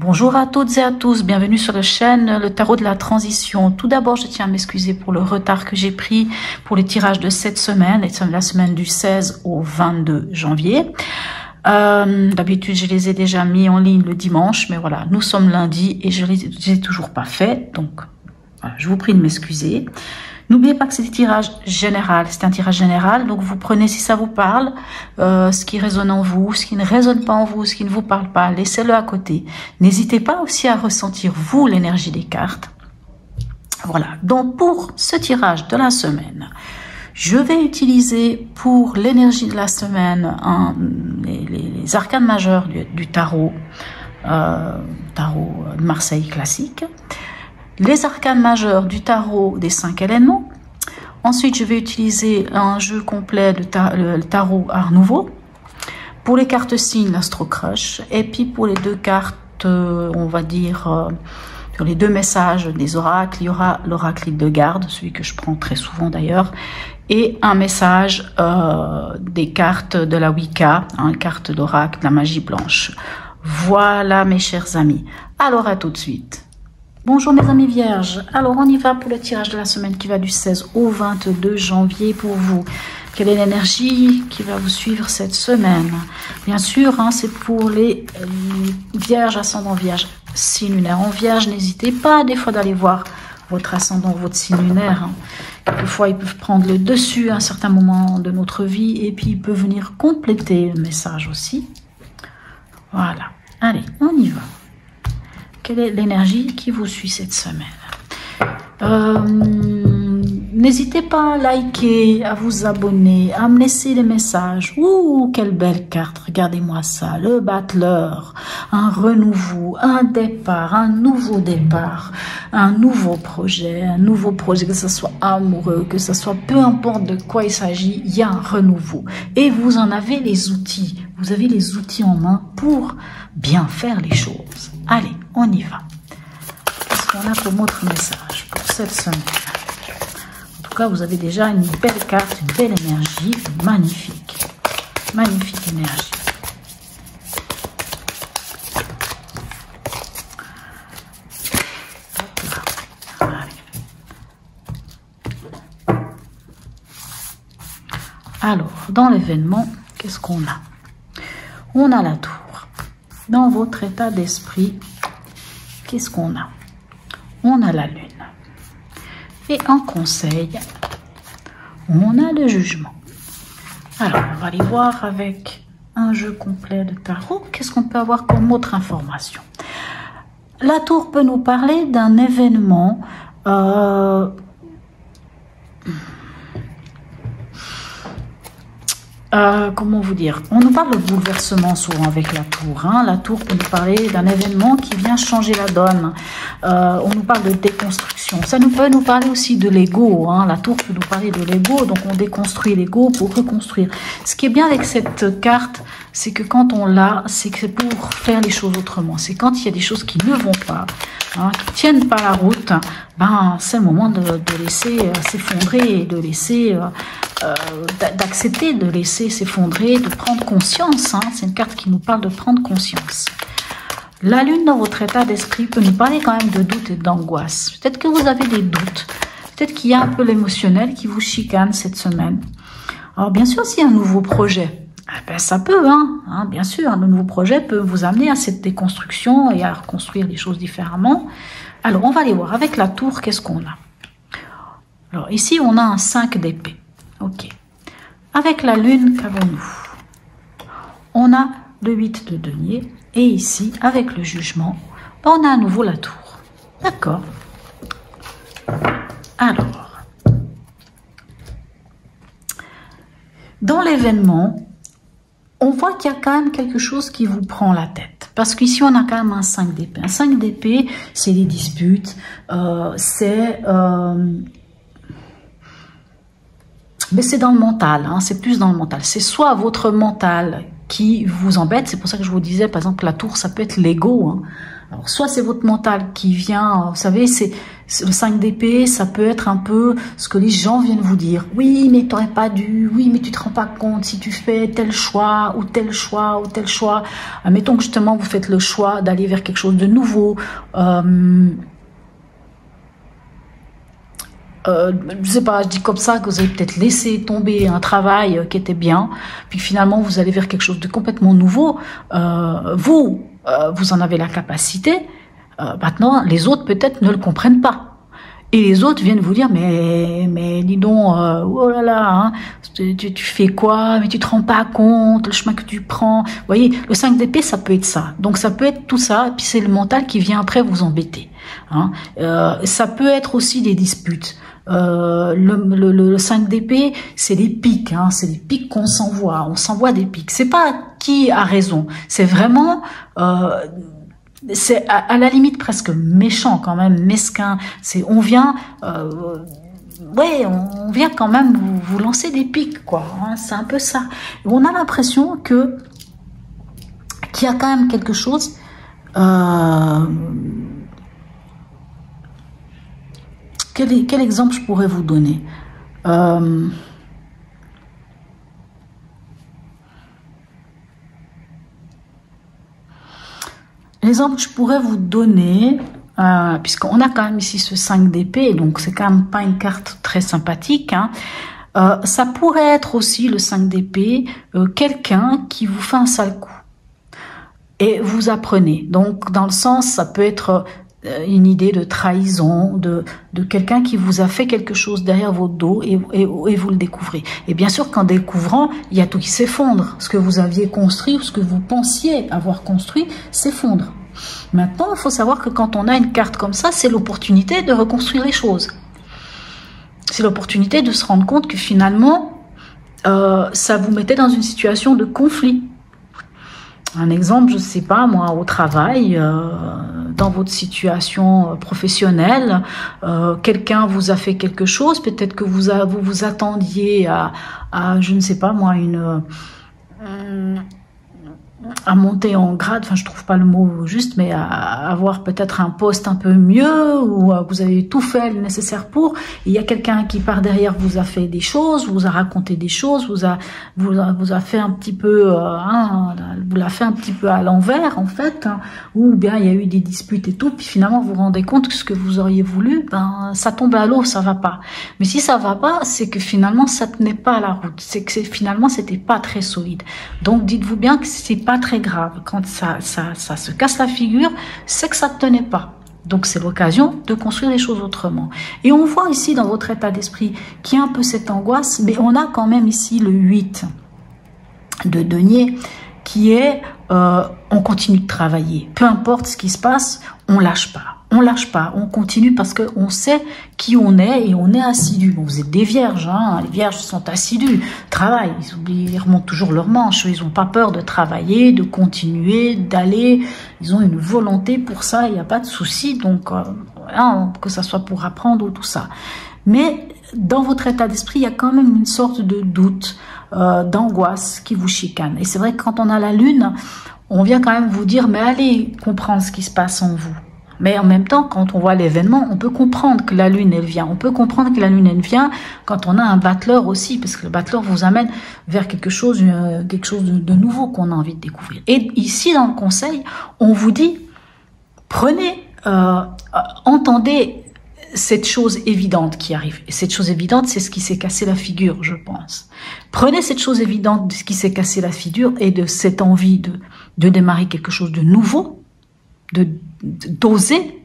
Bonjour à toutes et à tous, bienvenue sur la chaîne Le Tarot de la Transition. Tout d'abord, je tiens à m'excuser pour le retard que j'ai pris pour les tirages de cette semaine, et la semaine du 16 au 22 janvier. D'habitude, je les ai déjà mis en ligne le dimanche, mais voilà, nous sommes lundi et je les ai toujours pas fait, donc voilà, je vous prie de m'excuser. N'oubliez pas que c'est un tirage général, c'est un tirage général, donc vous prenez si ça vous parle, ce qui résonne en vous, ce qui ne résonne pas en vous, ce qui ne vous parle pas, laissez-le à côté. N'hésitez pas aussi à ressentir vous l'énergie des cartes. Voilà, donc pour ce tirage de la semaine, je vais utiliser pour l'énergie de la semaine les arcanes majeures du tarot, tarot de Marseille classique. Les arcanes majeures du tarot des 5 éléments. Ensuite, je vais utiliser un jeu complet de le tarot Art Nouveau. Pour les cartes signes, l'Astro Crush. Et puis pour les deux cartes, on va dire, sur les deux messages des oracles, il y aura l'oracle de garde, celui que je prends très souvent d'ailleurs, et un message des cartes de la Wicca, une carte d'oracle de la magie blanche. Voilà mes chers amis. Alors à tout de suite. Bonjour mes amis vierges, alors on y va pour le tirage de la semaine qui va du 16 au 22 janvier pour vous. Quelle est l'énergie qui va vous suivre cette semaine? Bien sûr, hein, c'est pour les vierges, ascendant vierge, signe lunaire en vierge. N'hésitez pas des fois d'aller voir votre ascendant, votre signe lunaire. Hein. Quelquefois, ils peuvent prendre le dessus à un certain moment de notre vie et puis ils peuvent venir compléter le message aussi. Voilà, allez, on y va. Quelle est l'énergie qui vous suit cette semaine? N'hésitez pas à liker, à vous abonner, à me laisser des messages. Ouh, quelle belle carte, regardez-moi ça, le battleur, un renouveau, un départ, un nouveau départ, un nouveau projet, que ce soit amoureux, que ce soit peu importe de quoi il s'agit, il y a un renouveau. Et vous en avez les outils, vous avez les outils en main pour bien faire les choses. Allez, on y va. Qu'est-ce qu'on a comme autre message pour cette semaine? En tout cas, vous avez déjà une belle carte, une belle énergie, magnifique. Magnifique énergie. Alors, dans l'événement, qu'est-ce qu'on a? On a la tour. Dans votre état d'esprit, qu'est-ce qu'on a? On a la lune. Et en conseil, on a le jugement. Alors, on va aller voir avec un jeu complet de tarot. Qu'est-ce qu'on peut avoir comme autre information? La tour peut nous parler d'un événement comment vous dire? On nous parle de bouleversement souvent avec la tour. Hein. La tour peut nous parler d'un événement qui vient changer la donne. On nous parle de déconstruction. Ça peut nous parler aussi de l'ego. Hein. La tour peut nous parler de l'ego. Donc on déconstruit l'ego pour reconstruire. Ce qui est bien avec cette carte, c'est que quand on l'a, c'est que c'est pour faire les choses autrement. C'est quand il y a des choses qui ne vont pas, hein, qui ne tiennent pas la route, ben, c'est le moment de laisser s'effondrer et de laisser... d'accepter de laisser s'effondrer, de prendre conscience. Hein. C'est une carte qui nous parle de prendre conscience. La lune dans votre état d'esprit peut nous parler quand même de doute et d'angoisse. Peut-être que vous avez des doutes. Peut-être qu'il y a un peu l'émotionnel qui vous chicane cette semaine. Alors bien sûr, s'il y a un nouveau projet, ben, ça peut, hein, bien sûr, un nouveau projet peut vous amener à cette déconstruction et à reconstruire les choses différemment. Alors on va aller voir avec la tour, qu'est-ce qu'on a? Alors ici, on a un 5 d'épée. Ok. Avec la lune, qu'avons-nous? On a le 8 de denier. Et ici, avec le jugement, on a à nouveau la tour. D'accord. Alors, dans l'événement, on voit qu'il y a quand même quelque chose qui vous prend la tête. Parce qu'ici, on a quand même un 5 d'épée. Un 5 d'épée, c'est les disputes, mais c'est dans le mental, hein, c'est plus dans le mental. C'est soit votre mental qui vous embête, c'est pour ça que je vous disais, par exemple, la tour, ça peut être l'ego. Hein. Alors, soit c'est votre mental qui vient, vous savez, Le 5 d'épée, ça peut être un peu ce que les gens viennent vous dire. Oui, mais t'aurais pas dû. Oui, mais tu te rends pas compte si tu fais tel choix ou tel choix ou tel choix. Admettons que justement vous faites le choix d'aller vers quelque chose de nouveau. Je sais pas, je dis comme ça que vous avez peut-être laissé tomber un travail qui était bien, puis finalement vous allez vers quelque chose de complètement nouveau. Vous en avez la capacité. Maintenant, les autres peut-être ne le comprennent pas. Et les autres viennent vous dire, mais dis donc, oh là là, hein, tu fais quoi? Mais tu te rends pas compte, le chemin que tu prends. Vous voyez, le 5 d'épée, ça peut être ça. Donc ça peut être tout ça, et puis c'est le mental qui vient après vous embêter. Hein. Ça peut être aussi des disputes. Le 5 d'épée, c'est des pics, hein, c'est des pics qu'on s'envoie. On s'envoie des pics. C'est pas qui a raison, c'est vraiment... c'est à la limite presque méchant quand même, mesquin. C'est on vient, on vient quand même vous lancer des pics quoi. Hein, c'est un peu ça. Et on a l'impression que qu'il y a quand même quelque chose. Quel exemple je pourrais vous donner? L'exemple que je pourrais vous donner, puisqu'on a quand même ici ce 5 d'épée, donc c'est quand même pas une carte très sympathique, hein, ça pourrait être aussi le 5 d'épée, quelqu'un qui vous fait un sale coup. Et vous apprenez. Donc dans le sens, ça peut être une idée de trahison, de quelqu'un qui vous a fait quelque chose derrière votre dos et vous le découvrez. Et bien sûr qu'en découvrant, il y a tout qui s'effondre. Ce que vous aviez construit ou ce que vous pensiez avoir construit s'effondre. Maintenant, il faut savoir que quand on a une carte comme ça, c'est l'opportunité de reconstruire les choses. C'est l'opportunité de se rendre compte que finalement, ça vous mettait dans une situation de conflit. Un exemple, je ne sais pas, moi, au travail, dans votre situation professionnelle, quelqu'un vous a fait quelque chose, peut-être que vous vous attendiez à, je ne sais pas, moi, à monter en grade, enfin je trouve pas le mot juste, mais à avoir peut-être un poste un peu mieux, ou vous avez tout fait le nécessaire pour, il y a quelqu'un qui par derrière vous a fait des choses, vous a raconté des choses, vous a fait un petit peu, vous l'a fait un petit peu à l'envers en fait, hein, ou bien il y a eu des disputes et tout, puis finalement vous vous rendez compte que ce que vous auriez voulu, ben ça tombe à l'eau, ça va pas. Mais si ça va pas, c'est que finalement ça tenait pas à la route, c'est que finalement c'était pas très solide. Donc dites-vous bien que c'est pas très grave. Quand ça se casse la figure, c'est que ça ne tenait pas. Donc c'est l'occasion de construire les choses autrement. Et on voit ici dans votre état d'esprit qu'il y a un peu cette angoisse, mais on a quand même ici le 8 de denier qui est on continue de travailler. Peu importe ce qui se passe, on lâche pas. On lâche pas, on continue parce qu'on sait qui on est et on est assidu. Bon, vous êtes des vierges, hein, les vierges sont assidus, travaillent, ils remontent toujours leurs manches, ils n'ont pas peur de travailler, de continuer, d'aller, ils ont une volonté pour ça, il n'y a pas de souci, donc que ça soit pour apprendre ou tout ça. Mais dans votre état d'esprit, il y a quand même une sorte de doute, d'angoisse qui vous chicane. Et c'est vrai que quand on a la lune, on vient quand même vous dire, mais allez comprendre ce qui se passe en vous. Mais en même temps, quand on voit l'événement, on peut comprendre que la lune, elle vient. On peut comprendre que la lune, elle vient quand on a un battleur aussi, parce que le battleur vous amène vers quelque chose de nouveau qu'on a envie de découvrir. Et ici, dans le conseil, on vous dit, prenez, entendez cette chose évidente qui arrive. Et cette chose évidente, c'est ce qui s'est cassé la figure, je pense. Prenez cette chose évidente de ce qui s'est cassé la figure et de cette envie de démarrer quelque chose de nouveau, d'oser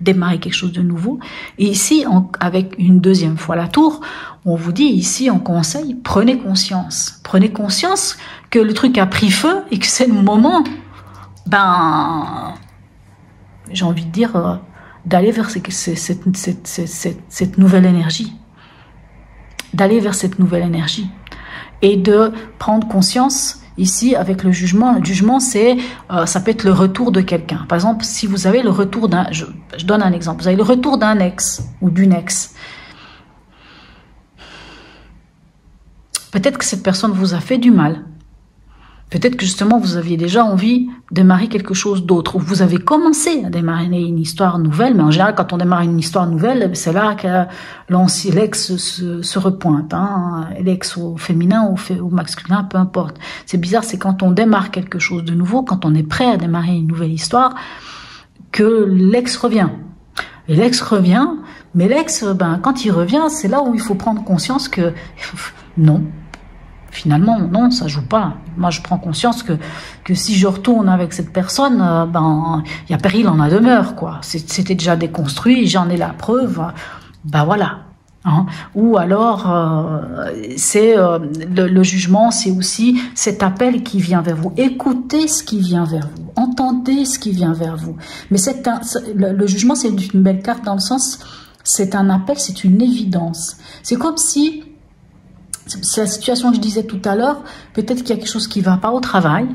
démarrer quelque chose de nouveau. Et ici, avec une deuxième fois la tour, on vous dit ici en conseil, prenez conscience. Prenez conscience que le truc a pris feu et que c'est le moment, j'ai envie de dire, d'aller vers cette nouvelle énergie. D'aller vers cette nouvelle énergie. Et de prendre conscience. Ici, avec le jugement, c'est, ça peut être le retour de quelqu'un. Par exemple, si vous avez le retour d'un, je donne un exemple, vous avez le retour d'un ex ou d'une ex. Peut-être que cette personne vous a fait du mal. Peut-être que justement vous aviez déjà envie de démarrer quelque chose d'autre, ou vous avez commencé à démarrer une histoire nouvelle, mais en général quand on démarre une histoire nouvelle, c'est là que l'ex se repointe, hein, l'ex au féminin ou au masculin, peu importe. C'est bizarre, c'est quand on démarre quelque chose de nouveau, quand on est prêt à démarrer une nouvelle histoire, que l'ex revient. Et l'ex revient, mais l'ex, quand il revient, c'est là où il faut prendre conscience que non. Finalement, non, ça joue pas. Moi, je prends conscience que si je retourne avec cette personne, il y a péril en la demeure, quoi. C'était déjà déconstruit, j'en ai la preuve. Voilà. Hein. Ou alors, le jugement, c'est aussi cet appel qui vient vers vous. Écoutez ce qui vient vers vous. Entendez ce qui vient vers vous. Mais le jugement, c'est une belle carte dans le sens, c'est un appel, c'est une évidence. C'est comme si... C'est la situation que je disais tout à l'heure, peut-être qu'il y a quelque chose qui ne va pas au travail,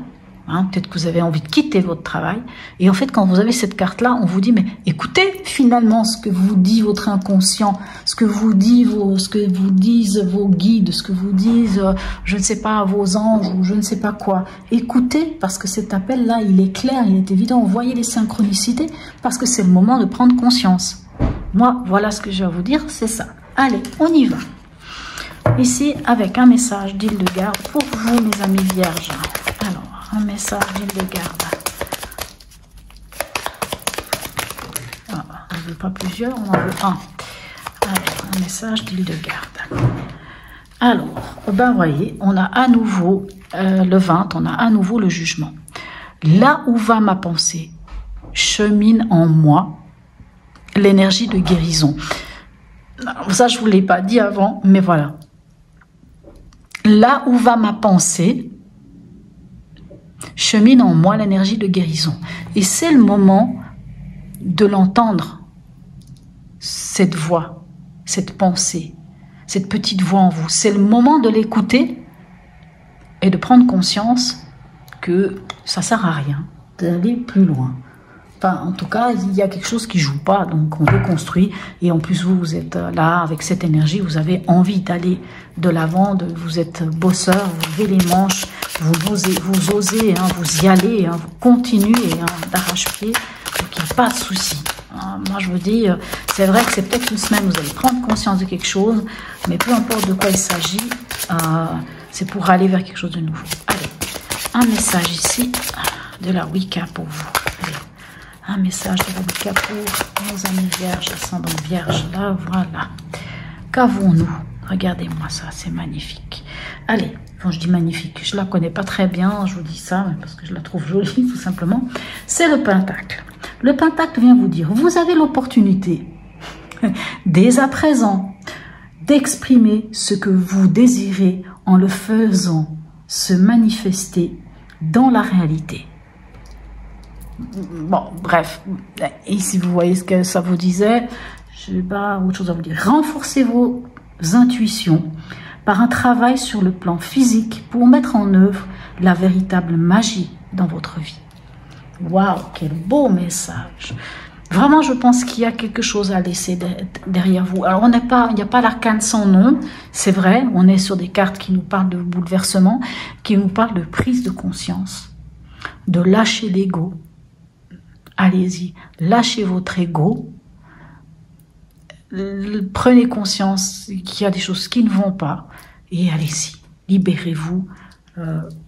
hein, peut-être que vous avez envie de quitter votre travail, et en fait quand vous avez cette carte-là, on vous dit, mais écoutez finalement ce que vous dit votre inconscient, ce que vous disent vos guides, ce que vous disent, je ne sais pas, vos anges, ou je ne sais pas quoi. Écoutez, parce que cet appel-là, il est clair, il est évident, vous voyez les synchronicités, parce que c'est le moment de prendre conscience. Moi, voilà ce que je vais vous dire, c'est ça. Allez, on y va. Ici, avec un message d'Hildegarde pour vous, mes amis vierges. Alors, un message d'Hildegarde. On ne veut pas plusieurs, on en veut un. Alors, un message d'Hildegarde. Alors, voyez, on a à nouveau le 20, on a à nouveau le jugement. Là où va ma pensée, chemine en moi l'énergie de guérison. Alors, ça, je ne vous l'ai pas dit avant, mais voilà. Là où va ma pensée, chemine en moi l'énergie de guérison. Et c'est le moment de l'entendre, cette voix, cette pensée, cette petite voix en vous. C'est le moment de l'écouter et de prendre conscience que ça ne sert à rien d'aller plus loin. Enfin, en tout cas, il y a quelque chose qui ne joue pas, donc on déconstruit. Et en plus, vous êtes là avec cette énergie, vous avez envie d'aller de l'avant, vous êtes bosseur, vous levez les manches, vous osez, hein, vous y allez, hein, vous continuez hein, d'arrache-pied, donc il n'y a pas de souci. Hein. Moi, je vous dis, c'est vrai que c'est peut-être une semaine, vous allez prendre conscience de quelque chose, mais peu importe de quoi il s'agit, c'est pour aller vers quelque chose de nouveau. Allez, un message ici de la Wicca pour vous. Allez. Un message de la Wicca pour nos amis vierges, ascendant vierge, là, voilà. Qu'avons-nous? Regardez-moi ça, c'est magnifique. Allez, quand je dis magnifique, je la connais pas très bien, je vous dis ça, mais parce que je la trouve jolie, tout simplement. C'est le pentacle. Le pentacle vient vous dire, vous avez l'opportunité, dès à présent, d'exprimer ce que vous désirez en le faisant se manifester dans la réalité. Bon, bref, et si vous voyez ce que ça vous disait, je n'ai pas autre chose à vous dire. Renforcez vos intuitions par un travail sur le plan physique pour mettre en œuvre la véritable magie dans votre vie. Waouh, quel beau message! Vraiment, je pense qu'il y a quelque chose à laisser derrière vous. Alors, il n'y a pas l'arcane sans nom, c'est vrai, on est sur des cartes qui nous parlent de bouleversement, qui nous parlent de prise de conscience, de lâcher l'ego. Allez-y, lâchez votre ego, prenez conscience qu'il y a des choses qui ne vont pas et allez-y, libérez-vous,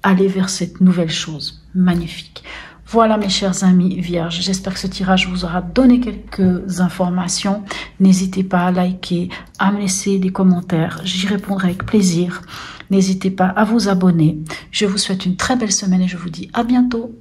allez vers cette nouvelle chose magnifique. Voilà mes chers amis vierges, j'espère que ce tirage vous aura donné quelques informations. N'hésitez pas à liker, à me laisser des commentaires, j'y répondrai avec plaisir. N'hésitez pas à vous abonner. Je vous souhaite une très belle semaine et je vous dis à bientôt.